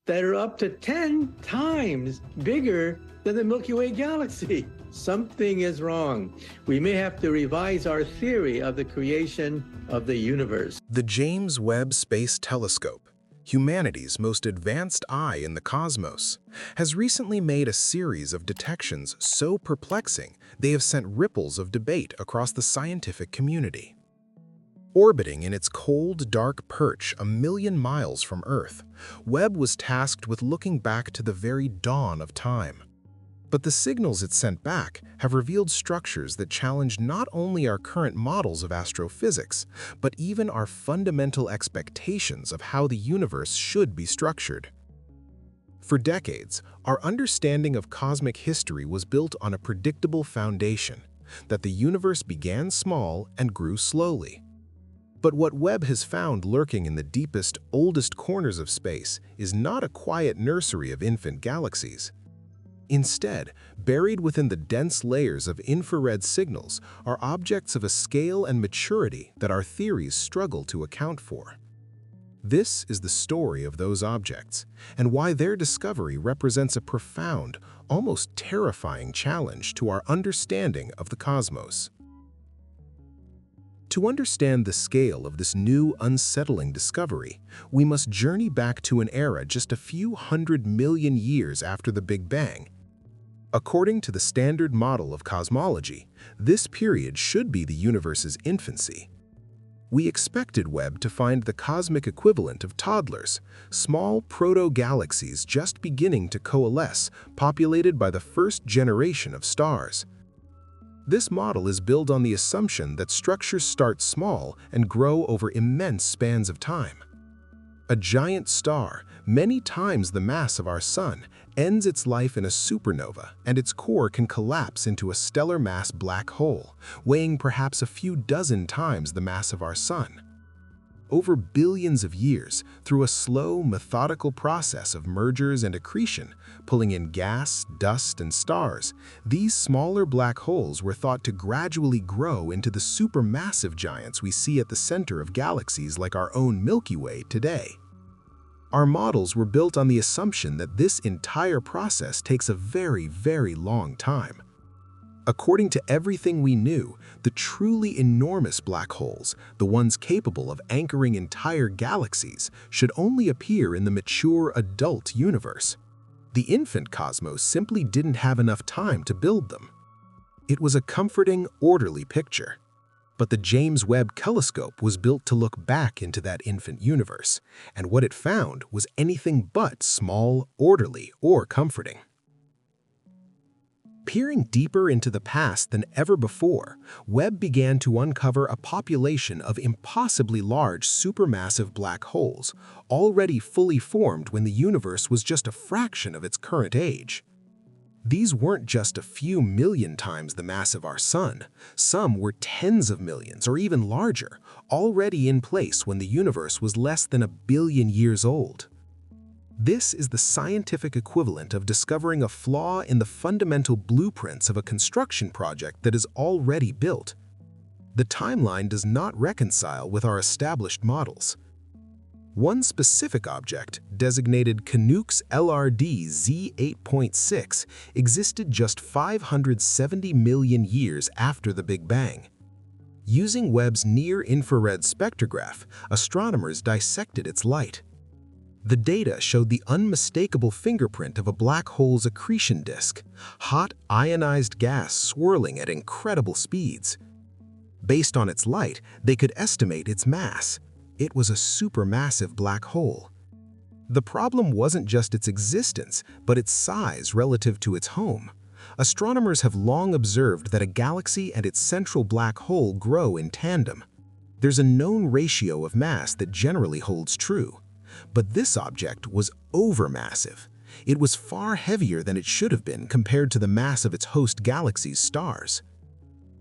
that are up to 10 times bigger than the Milky Way galaxy. Something is wrong. We may have to revise our theory of the creation of the universe. The James Webb Space Telescope, humanity's most advanced eye in the cosmos, has recently made a series of detections so perplexing they have sent ripples of debate across the scientific community. Orbiting in its cold, dark perch a million miles from Earth, Webb was tasked with looking back to the very dawn of time. But the signals it sent back have revealed structures that challenge not only our current models of astrophysics, but even our fundamental expectations of how the universe should be structured. For decades, our understanding of cosmic history was built on a predictable foundation, that the universe began small and grew slowly. But what Webb has found lurking in the deepest, oldest corners of space is not a quiet nursery of infant galaxies. Instead, buried within the dense layers of infrared signals are objects of a scale and maturity that our theories struggle to account for. This is the story of those objects, and why their discovery represents a profound, almost terrifying challenge to our understanding of the cosmos. To understand the scale of this new, unsettling discovery, we must journey back to an era just a few 100 million years after the Big Bang. According to the standard model of cosmology, this period should be the universe's infancy. We expected Webb to find the cosmic equivalent of toddlers, small proto-galaxies just beginning to coalesce, populated by the first generation of stars. This model is built on the assumption that structures start small and grow over immense spans of time. A giant star, many times the mass of our Sun, ends its life in a supernova, and its core can collapse into a stellar mass black hole, weighing perhaps a few dozen times the mass of our Sun. Over billions of years, through a slow, methodical process of mergers and accretion, pulling in gas, dust, and stars, these smaller black holes were thought to gradually grow into the supermassive giants we see at the center of galaxies like our own Milky Way today. Our models were built on the assumption that this entire process takes a very, very long time. According to everything we knew, the truly enormous black holes, the ones capable of anchoring entire galaxies, should only appear in the mature adult universe. The infant cosmos simply didn't have enough time to build them. It was a comforting, orderly picture. But the James Webb Telescope was built to look back into that infant universe, and what it found was anything but small, orderly, or comforting. Peering deeper into the past than ever before, Webb began to uncover a population of impossibly large supermassive black holes, already fully formed when the universe was just a fraction of its current age. These weren't just a few million times the mass of our Sun. Some were tens of millions or even larger, already in place when the universe was less than 1 billion years old. This is the scientific equivalent of discovering a flaw in the fundamental blueprints of a construction project that is already built. The timeline does not reconcile with our established models. One specific object, designated Canucks LRD Z8.6, existed just 570 million years after the Big Bang. Using Webb's near-infrared spectrograph, astronomers dissected its light. The data showed the unmistakable fingerprint of a black hole's accretion disk, hot ionized gas swirling at incredible speeds. Based on its light, they could estimate its mass. It was a supermassive black hole. The problem wasn't just its existence, but its size relative to its home. Astronomers have long observed that a galaxy and its central black hole grow in tandem. There's a known ratio of mass that generally holds true. But this object was overmassive. It was far heavier than it should have been compared to the mass of its host galaxy's stars.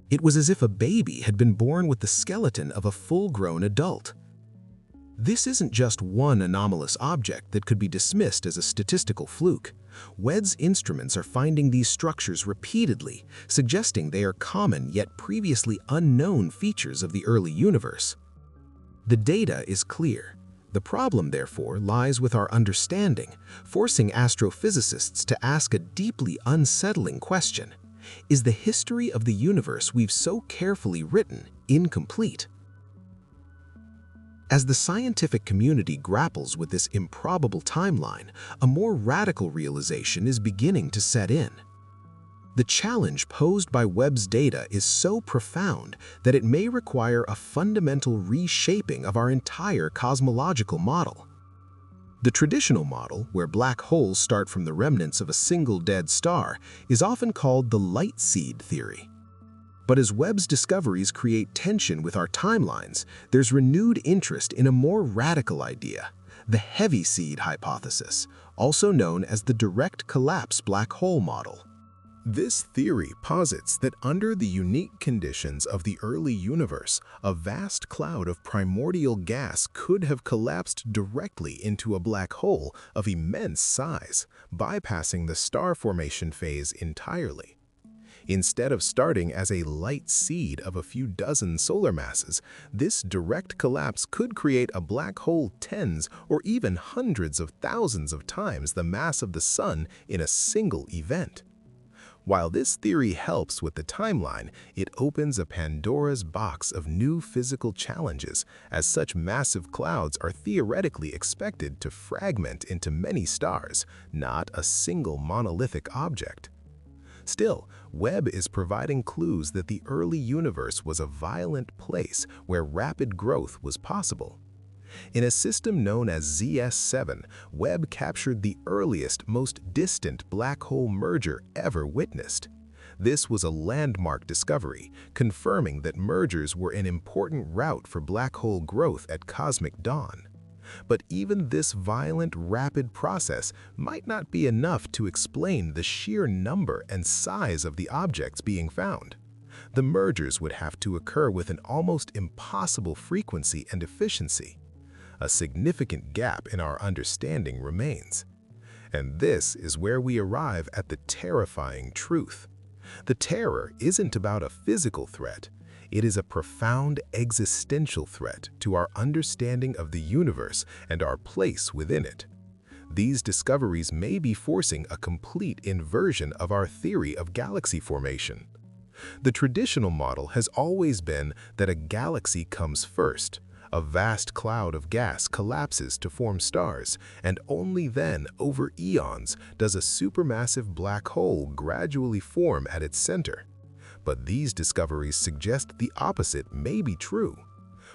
It was as if a baby had been born with the skeleton of a full-grown adult. This isn't just one anomalous object that could be dismissed as a statistical fluke. Webb's instruments are finding these structures repeatedly, suggesting they are common yet previously unknown features of the early universe. The data is clear. The problem, therefore, lies with our understanding, forcing astrophysicists to ask a deeply unsettling question. Is the history of the universe we've so carefully written incomplete? As the scientific community grapples with this improbable timeline, a more radical realization is beginning to set in. The challenge posed by Webb's data is so profound that it may require a fundamental reshaping of our entire cosmological model. The traditional model, where black holes start from the remnants of a single dead star, is often called the light seed theory. But as Webb's discoveries create tension with our timelines, there's renewed interest in a more radical idea, the heavy seed hypothesis, also known as the direct collapse black hole model. This theory posits that under the unique conditions of the early universe, a vast cloud of primordial gas could have collapsed directly into a black hole of immense size, bypassing the star formation phase entirely. Instead of starting as a light seed of a few dozen solar masses, this direct collapse could create a black hole tens or even hundreds of thousands of times the mass of the Sun in a single event. While this theory helps with the timeline, it opens a Pandora's box of new physical challenges, as such massive clouds are theoretically expected to fragment into many stars, not a single monolithic object. Still, Webb is providing clues that the early universe was a violent place where rapid growth was possible. In a system known as ZS7, Webb captured the earliest, most distant black hole merger ever witnessed. This was a landmark discovery, confirming that mergers were an important route for black hole growth at cosmic dawn. But even this violent, rapid process might not be enough to explain the sheer number and size of the objects being found. The mergers would have to occur with an almost impossible frequency and efficiency. A significant gap in our understanding remains. And this is where we arrive at the terrifying truth. The terror isn't about a physical threat. It is a profound existential threat to our understanding of the universe and our place within it. These discoveries may be forcing a complete inversion of our theory of galaxy formation. The traditional model has always been that a galaxy comes first. A vast cloud of gas collapses to form stars, and only then, over eons, does a supermassive black hole gradually form at its center. But these discoveries suggest the opposite may be true.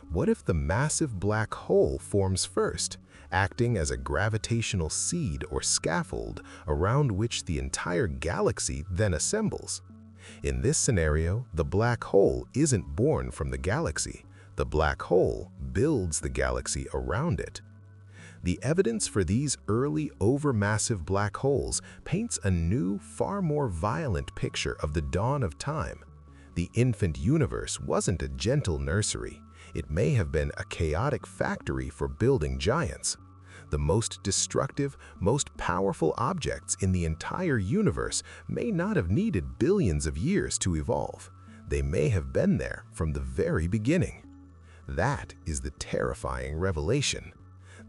What if the massive black hole forms first, acting as a gravitational seed or scaffold around which the entire galaxy then assembles? In this scenario, the black hole isn't born from the galaxy. The black hole builds the galaxy around it. The evidence for these early overmassive black holes paints a new, far more violent picture of the dawn of time. The infant universe wasn't a gentle nursery. It may have been a chaotic factory for building giants. The most destructive, most powerful objects in the entire universe may not have needed billions of years to evolve. They may have been there from the very beginning. That is the terrifying revelation.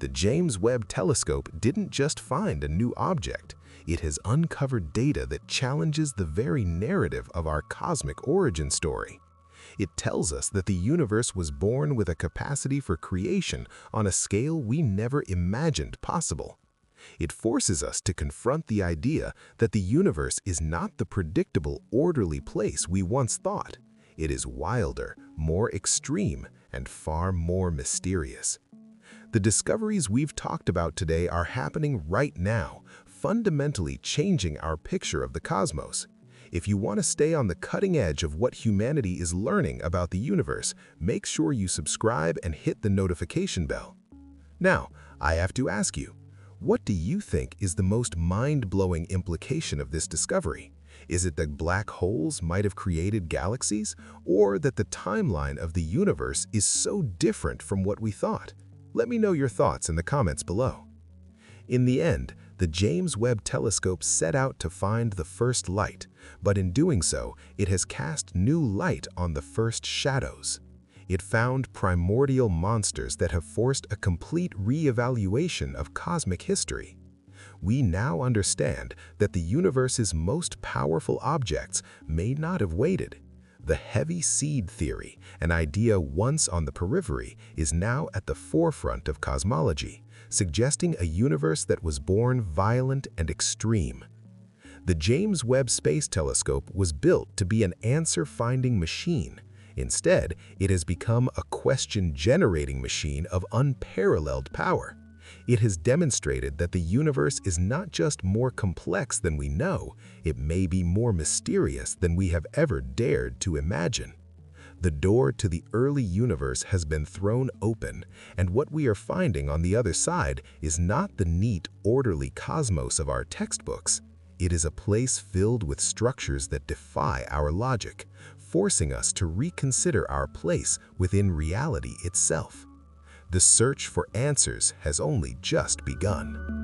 The James Webb Telescope didn't just find a new object. It has uncovered data that challenges the very narrative of our cosmic origin story. It tells us that the universe was born with a capacity for creation on a scale we never imagined possible. It forces us to confront the idea that the universe is not the predictable, orderly place we once thought. It is wilder, more extreme, and far more mysterious. The discoveries we've talked about today are happening right now, fundamentally changing our picture of the cosmos. If you want to stay on the cutting edge of what humanity is learning about the universe, make sure you subscribe and hit the notification bell. Now, I have to ask you, what do you think is the most mind-blowing implication of this discovery? Is it that black holes might have created galaxies, or that the timeline of the universe is so different from what we thought? Let me know your thoughts in the comments below. In the end, the James Webb Telescope set out to find the first light, but in doing so, it has cast new light on the first shadows. It found primordial monsters that have forced a complete re-evaluation of cosmic history. We now understand that the universe's most powerful objects may not have waited. The heavy seed theory, an idea once on the periphery, is now at the forefront of cosmology, suggesting a universe that was born violent and extreme. The James Webb Space Telescope was built to be an answer-finding machine. Instead, it has become a question-generating machine of unparalleled power. It has demonstrated that the universe is not just more complex than we know, it may be more mysterious than we have ever dared to imagine. The door to the early universe has been thrown open, and what we are finding on the other side is not the neat, orderly cosmos of our textbooks. It is a place filled with structures that defy our logic, forcing us to reconsider our place within reality itself. The search for answers has only just begun.